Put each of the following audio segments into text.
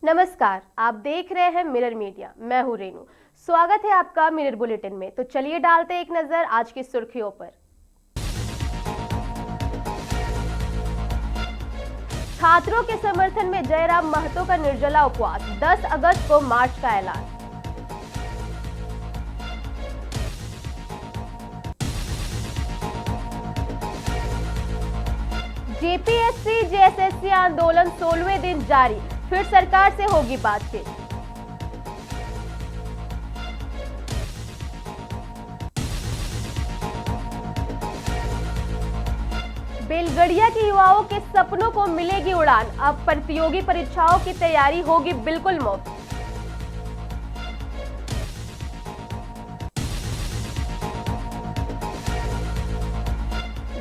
नमस्कार, आप देख रहे हैं मिरर मीडिया। मैं हूं रेनू। स्वागत है आपका मिरर बुलेटिन में। तो चलिए डालते एक नजर आज की सुर्खियों पर। छात्रों के समर्थन में जयराम महतो का निर्जला उपवास, 10 अगस्त को मार्च का ऐलान। जेपीएससी जेएसएससी आंदोलन 16वें दिन जारी, फिर सरकार से होगी बातचीत। बेलगड़िया के युवाओं के सपनों को मिलेगी उड़ान, अब प्रतियोगी परीक्षाओं की तैयारी होगी बिल्कुल मुफ्त।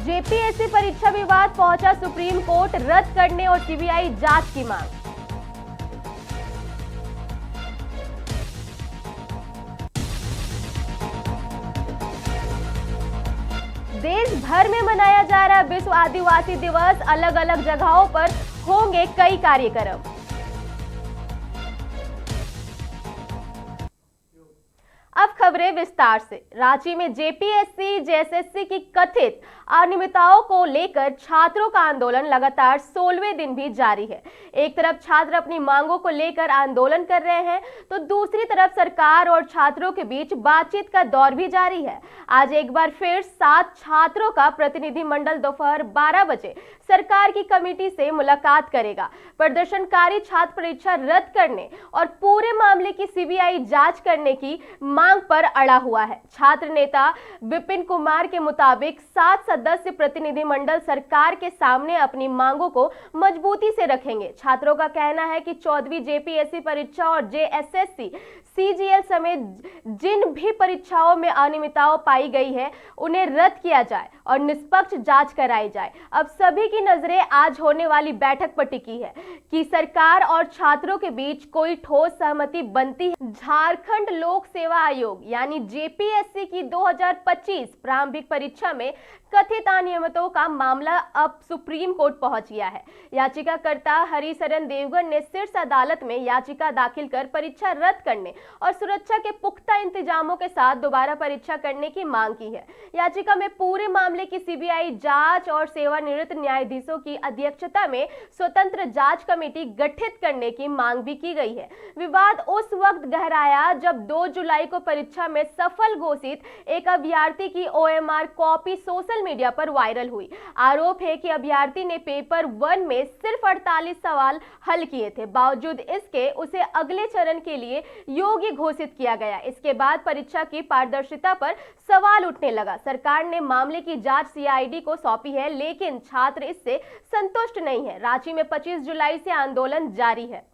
जेपीएससी परीक्षा विवाद पहुंचा सुप्रीम कोर्ट, रद्द करने और सीबीआई जांच की मांग। देश भर में मनाया जा रहा विश्व आदिवासी दिवस, अलग अलग जगहों पर होंगे कई कार्यक्रम। अब खबरें विस्तार से। रांची में जेपीएससी जेएसएससी की कथित अनियमितताओं को लेकर छात्रों का आंदोलन लगातार 16वें दिन भी जारी है। एक तरफ छात्र अपनी मांगों को लेकर आंदोलन कर रहे हैं, तो दूसरी तरफ सरकार और छात्रों के बीच बातचीत का दौर भी जारी है। आज एक बार फिर 7 छात्रों का प्रतिनिधिमंडल दोपहर 12 बजे सरकार की कमेटी से मुलाकात करेगा। प्रदर्शनकारी छात्र परीक्षा रद्द करने और पूरे मामले की सीबीआई जांच करने की मांग पर अड़ा हुआ है। छात्र नेता विपिन कुमार के मुताबिक 7 सदस्य प्रतिनिधिमंडल सरकार के सामने अपनी मांगों को मजबूती से रखेंगे। छात्रों का कहना है कि 14वीं जेपीएससी परीक्षा और जेएसएससी सीजीएल समेत जिन भी परीक्षाओं में अनियमितताओं पाई गई है उन्हें रद्द किया जाए और निष्पक्ष जांच कराई जाए। अब सभी की नजरें आज होने वाली बैठक पर टिकी है कि सरकार और छात्रों के बीच कोई ठोस सहमति बनती है। झारखंड लोक सेवा आयोग यानी जेपीएससी की 2025 प्रारंभिक परीक्षा में कथित अनियमितताओं का मामला अब सुप्रीम कोर्ट पहुंच गया है। याचिकाकर्ता हरिशरण देवगन ने शीर्ष अदालत में याचिका दाखिल कर परीक्षा रद्द करने और सुरक्षा के पुख्ता इंतजामों के साथ दोबारा परीक्षा करने की मांग की है। याचिका में पूरे मामले की सीबीआई जांच और सेवानिवृत्त न्यायाधीशों की अध्यक्षता में स्वतंत्र जांच कमेटी गठित करने की मांग भी की गई है। विवाद उस वक्त गहराया जब 2 जुलाई को परीक्षा में सफल घोषित एक अभ्यर्थी की ओएमआर कॉपी सोशल मीडिया पर वायरल हुई। आरोप है कि अभ्यर्थी ने पेपर 1 में सिर्फ 48 सवाल हल किए थे। बावजूद इसके उसे अगले चरण के लिए योग्य घोषित किया गया। इसके बाद परीक्षा की पारदर्शिता पर सवाल उठने लगा। सरकार ने मामले की जांच सीआईडी को सौंपी है, लेकिन छात्र इससे संतुष्ट नहीं है। रांची में 25 जुलाई से आंदोलन जारी है।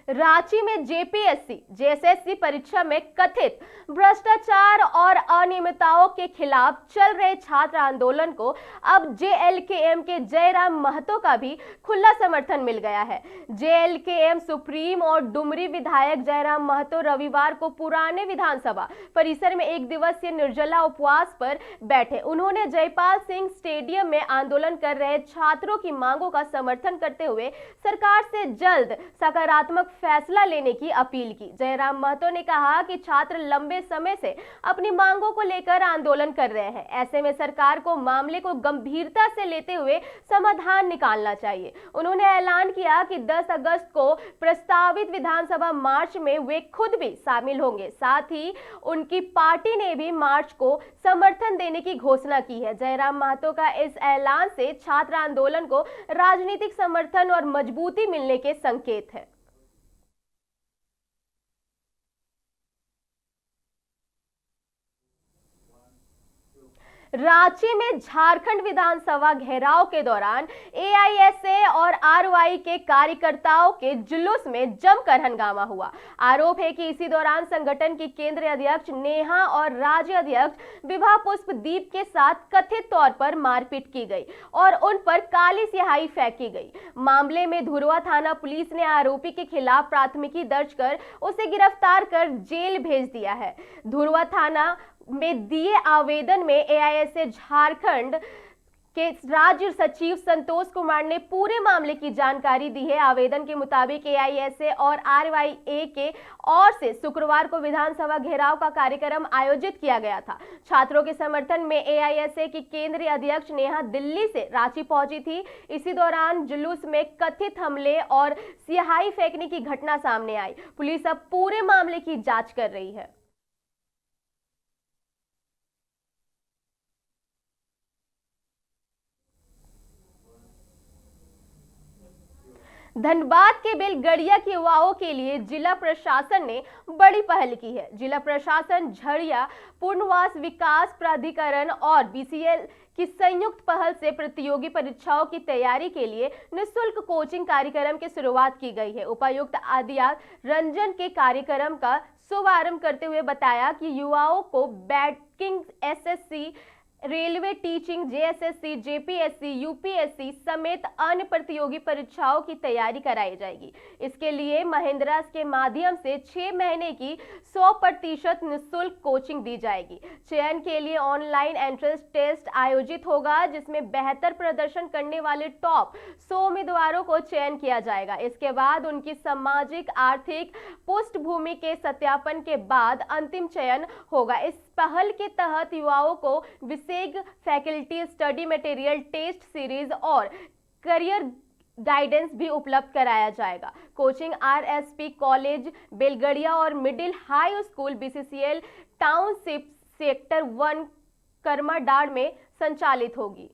रांची में जेपीएससी जेएसएससी परीक्षा में कथित भ्रष्टाचार और अनियमितताओं के खिलाफ चल रहे छात्र आंदोलन को अब जेएलकेएम के जयराम महतो का भी खुला समर्थन मिल गया है। जेएलकेएम सुप्रीम और डुमरी विधायक जयराम महतो रविवार को पुराने विधानसभा परिसर में एक दिवसीय निर्जला उपवास पर बैठे। उन्होंने जयपाल सिंह स्टेडियम में आंदोलन कर रहे छात्रों की मांगों का समर्थन करते हुए सरकार से जल्द सकारात्मक फैसला लेने की अपील की। जयराम महतो ने कहा कि छात्र लंबे समय से अपनी मांगों को लेकर आंदोलन कर रहे हैं। ऐसे में सरकार को मामले को गंभीरता से लेते हुए समाधान निकालना चाहिए। उन्होंने ऐलान किया कि 10 अगस्त को प्रस्तावित विधानसभा मार्च में वे खुद भी शामिल होंगे। साथ ही उनकी पार्टी ने भी मार्च को समर्थन देने की घोषणा की है। जयराम महतो का इस ऐलान से छात्र आंदोलन को राजनीतिक समर्थन और मजबूती मिलने के संकेत है। रांची में झारखंड विधानसभा घेराव के दौरान एआईएसए और आरवाई के कार्यकर्ताओं के जुलूस में जमकर हंगामा हुआ। आरोप है कि इसी दौरान संगठन की केंद्रीय अध्यक्ष नेहा और राज्य अध्यक्ष विभा पुष्पदीप के साथ कथित तौर पर मारपीट की गई और उन पर काली स्याही फेंकी गई। मामले में धुरवा थाना पुलिस ने आरोपी के खिलाफ प्राथमिकी दर्ज कर उसे गिरफ्तार कर जेल भेज दिया है। धुरवा थाना में दिए आवेदन में एआईएसए झारखंड के राज्य सचिव संतोष कुमार ने पूरे मामले की जानकारी दी है। आवेदन के मुताबिक एआईएसए और आरवाईए के ओर से शुक्रवार को विधानसभा घेराव का कार्यक्रम आयोजित किया गया था। छात्रों के समर्थन में एआईएसए की केंद्रीय अध्यक्ष नेहा दिल्ली से रांची पहुंची थी। इसी दौरान जुलूस में कथित हमले और स्याही फेंकने की घटना सामने आई। पुलिस अब पूरे मामले की जांच कर रही है। धनबाद के बेलगड़िया के युवाओं के लिए जिला प्रशासन ने बड़ी पहल की है। जिला प्रशासन झड़िया पुनर्वास विकास प्राधिकरण और बीसीएल की संयुक्त पहल से प्रतियोगी परीक्षाओं की तैयारी के लिए निःशुल्क कोचिंग कार्यक्रम की शुरुआत की गई है। उपायुक्त आदित्य रंजन के कार्यक्रम का शुभारंभ करते हुए बताया कि युवाओं को banking, SSC, railway, teaching, JSSC, JPSC, UPSC समेत अन्य प्रतियोगी परीक्षाओं की तैयारी कराई जाएगी। इसके लिए महिंद्रा के माध्यम से 6 महीने की 100% निःशुल्क कोचिंग दी जाएगी। चयन के लिए ऑनलाइन एंट्रेंस टेस्ट आयोजित होगा, जिसमें बेहतर प्रदर्शन करने वाले टॉप 100 उम्मीदवारों को चयन किया जाएगा। इसके बाद उनकी सामाजिक आर्थिक पृष्ठभूमि के सत्यापन के बाद अंतिम चयन होगा। इस पहल के तहत युवाओं को विशेष faculty, study material, test series और करियर गाइडेंस भी उपलब्ध कराया जाएगा। कोचिंग आरएसपी कॉलेज बेलगड़िया और middle high school BCCL township sector 1 Karmadar में संचालित होगी।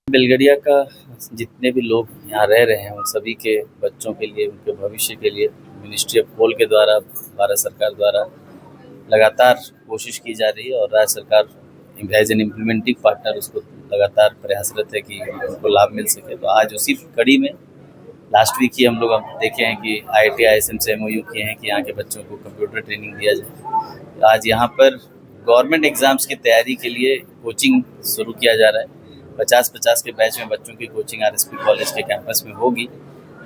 बेलगड़िया का जितने भी लोग यहाँ रह रहे हैं उन सभी के बच्चों के लिए, उनके भविष्य के लिए मिनिस्ट्री ऑफ पोल के द्वारा, भारत सरकार द्वारा लगातार कोशिश की जा रही है और राज्य सरकार एज एन इम्प्लीमेंटिंग पार्टनर उसको लगातार प्रयासरत है कि उनको लाभ मिल सके। तो आज उसी कड़ी में लास्ट वीक ही हम लोग देखे हैं कि IIT ISM से MOU किए हैं कि यहाँ के बच्चों को कंप्यूटर ट्रेनिंग दिया जाए। आज यहाँ पर गवर्नमेंट एग्जाम्स की तैयारी के लिए कोचिंग शुरू किया जा रहा है। 50-50 के बैच में बच्चों की कोचिंग आरएसपी कॉलेज के कैंपस में होगी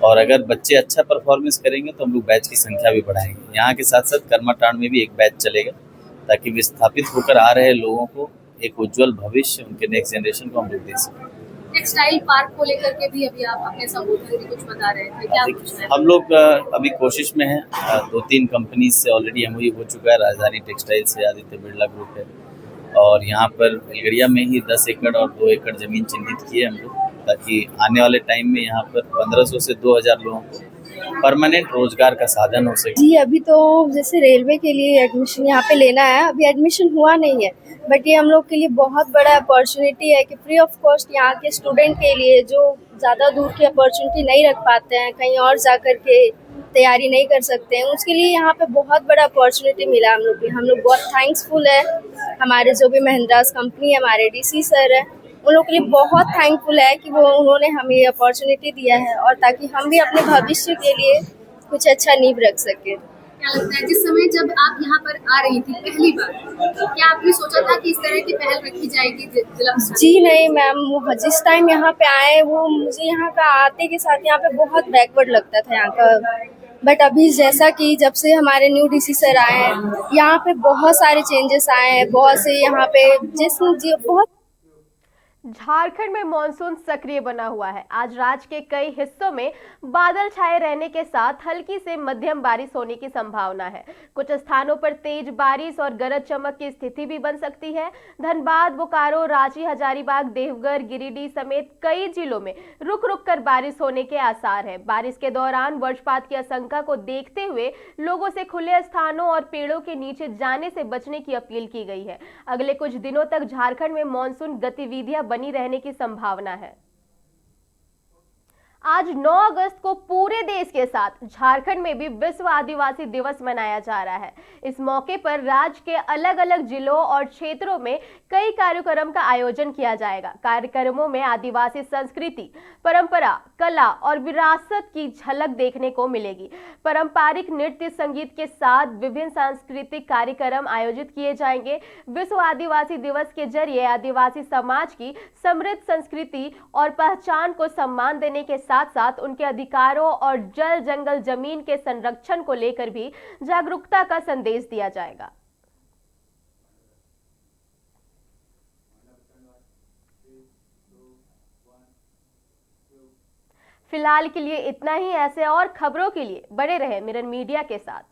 और अगर बच्चे अच्छा परफॉर्मेंस करेंगे तो हम लोग बैच की संख्या भी बढ़ाएंगे। यहाँ के साथ साथ करमाटांड में भी एक बैच चलेगा ताकि विस्थापित होकर आ रहे लोगों को एक उज्जवल भविष्य उनके नेक्स्ट जनरेशन को हम लोग दे सकें। टेक्सटाइल पार्क को लेकर के भी अभी आप अपने संबोधन में कुछ बता रहे थे, क्या कुछ है? हम लोग अभी कोशिश में हैं। 2-3 कंपनीज से ऑलरेडी MOU हो चुका है। राजधानी टेक्सटाइल से आदित्य बिरला ग्रुप है और यहाँ पर बेलगड़िया में ही 10 एकड़ और 2 एकड़ जमीन चिन्हित की है हम लोग, ताकि आने वाले टाइम में यहाँ पर 1500 से 2000 लोगों को परमानेंट रोजगार का साधन हो सके। जी, अभी तो जैसे रेलवे के लिए एडमिशन यहाँ पे लेना है, अभी एडमिशन हुआ नहीं है, बट ये हम लोग के लिए बहुत बड़ा अपॉर्चुनिटी है कि फ्री ऑफ कॉस्ट यहाँ के स्टूडेंट के लिए जो ज़्यादा दूर की अपॉर्चुनिटी नहीं रख पाते हैं, कहीं और जा कर के तैयारी नहीं कर सकते हैं, उसके लिए यहाँ पे बहुत बड़ा अपॉर्चुनिटी मिला हम लोग बहुत थैंक्सफुल है। हमारे जो भी महिंद्रा कंपनी है, हमारे DC सर है, उन लोग के लिए बहुत थैंकफुल है कि उन्होंने हमें ये अपॉर्चुनिटी दिया है और ताकि हम भी अपने भविष्य के लिए कुछ अच्छा नींव रख सके। क्या लगता है, जिस समय जब आप यहाँ पर आ रही थी पहली बार, क्या आपने सोचा था कि इस तरह की पहल रखी जाएगी जिला? जी नहीं मैम, जिस टाइम यहाँ पे आए वो मुझे यहाँ का आते के साथ यहाँ पे बहुत बैकवर्ड लगता था यहाँ का, बट अभी जैसा कि जब से हमारे न्यू DC सर आए हैं यहाँ पे बहुत सारे चेंजेस आए हैं, बहुत से यहाँ पे बहुत। झारखंड में मानसून सक्रिय बना हुआ है। आज राज्य के कई हिस्सों में बादल छाए रहने के साथ हल्की से मध्यम बारिश होने की संभावना है। कुछ स्थानों पर तेज बारिश और गरज चमक की स्थिति भी बन सकती है। धनबाद, बोकारो, रांची, हजारीबाग, देवघर, गिरिडीह समेत कई जिलों में रुक रुक कर बारिश होने के आसार है। बारिश के दौरान वज्रपात की आशंका को देखते हुए लोगों से खुले स्थानों और पेड़ों के नीचे जाने से बचने की अपील की गई है। अगले कुछ दिनों तक झारखंड में मानसून गतिविधियां बनी रहने की संभावना है। आज 9 अगस्त को पूरे देश के साथ झारखंड में भी विश्व आदिवासी दिवस मनाया जा रहा है। इस मौके पर राज्य के अलग अलग जिलों और क्षेत्रों में कई कार्यक्रम का आयोजन किया जाएगा। कार्यक्रमों में आदिवासी संस्कृति, परंपरा, कला और विरासत की झलक देखने को मिलेगी। पारंपरिक नृत्य, संगीत के साथ विभिन्न सांस्कृतिक कार्यक्रम आयोजित किए जाएंगे। विश्व आदिवासी दिवस के जरिए आदिवासी समाज की समृद्ध संस्कृति और पहचान को सम्मान देने के साथ साथ उनके अधिकारों और जल जंगल जमीन के संरक्षण को लेकर भी जागरूकता का संदेश दिया जाएगा। फिलहाल के लिए इतना ही। ऐसे और खबरों के लिए बने रहे मिरर मीडिया के साथ।